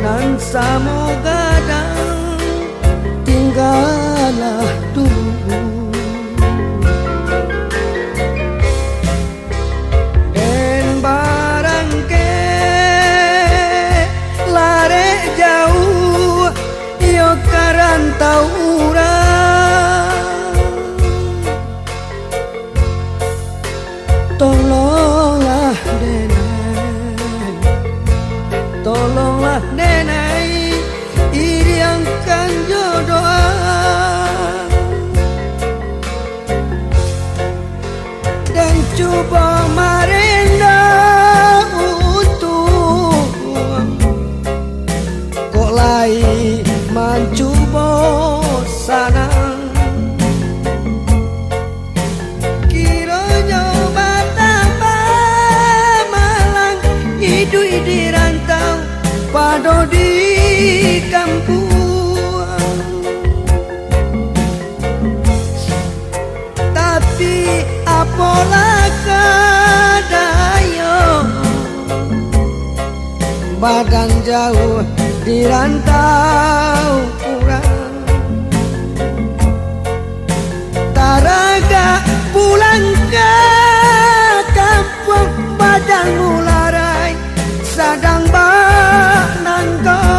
nan samoga dan tinggallah dulu. Den barangke lare jauh yo karantau urang, tolonglah denai, tolonglah denai, iriangkan jodoh dan coba merendah untuk kok lai mencoba sana. Kiranya batambah malang hidup di rantau pado di kampung, tapi apalah kadaya badan jauh di rantau kurang, taraga pulang ke kampung badan mularai sadang banangkau.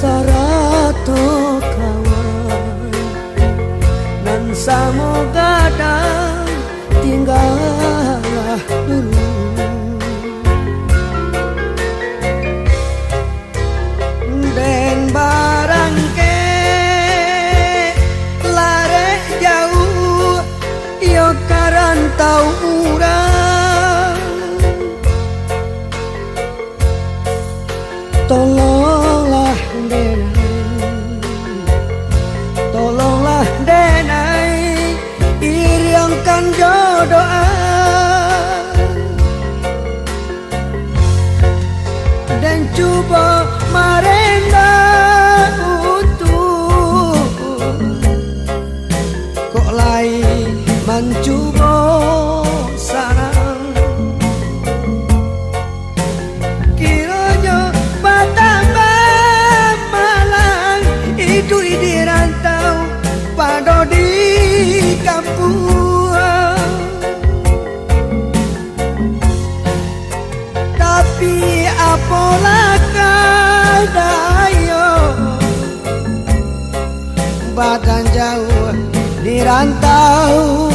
Sarato kawan nan samoga dan tinggallah dulu. Den barangke lare jauh yo karantau urang, tolonglah tolonglah denai, iriangkan jodoh dan coba merendah untuk kok lai mencoba sarang. Kiranya batambah malang hidup di rantau pado di kampung, tapi apalah kadaya badan jauh di rantau